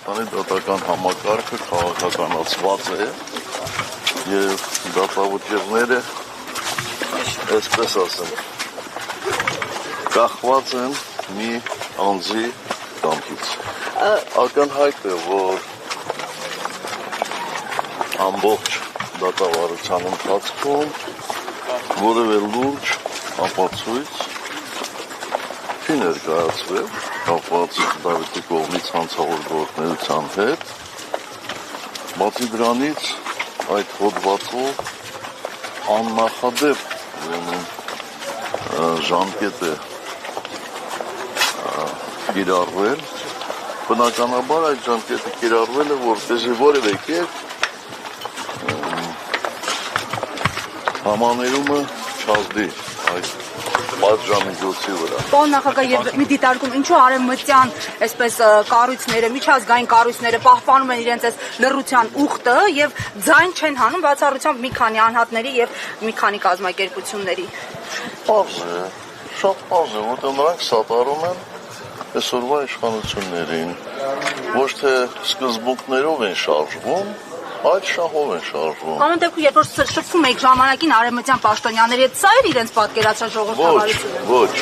Հայաստանի դատական համակարգը քաղաքականացված է եւ դատավճիռները, այսպես ասեմ, կախված են մի անձի կամքից։ Ակնհայտ է, որ ամբողջ դատավարության ընթացքում որևէ լուրջ ապացույց չի ներկայացվել կապված Դավիթի կողմից հանցավոր գործունեության հետ, բացի դրանից այդ հոդվածով աննախադեպ ժամկետ է կիրառվել, բնականաբար այդ ժամկետը կիրառվել է, որպեսզի որևէ կերպ համաներումը չազդի այդ պատժամիջոցի վրա։ Պարոն նախագահ, եւ մի դիտարկում, ինչու արևմտյան այսպես կառույցները, միջազգային կառույցները պահպանում են իրենց այս լռության ուխտը եւ ձայն չեն հանում բացառությամբ մի քանի անհատների եւ մի քանի կազմակերպությունների։ Պարզ է, շատ պարզ է, որտեղ նրանք սատարում են այսօրվա իշխանություններին, ոչ թե սկզբունքներով են շարժվում, այդ շահով են շարժվում։ Կանոն դեպքում, երբ որ շփվում եք ժամանակին արևմտյան պաշտոնյաների հետ, սա էր իրենց պատկերացրած ժողովրդավարությունը։ Ոչ,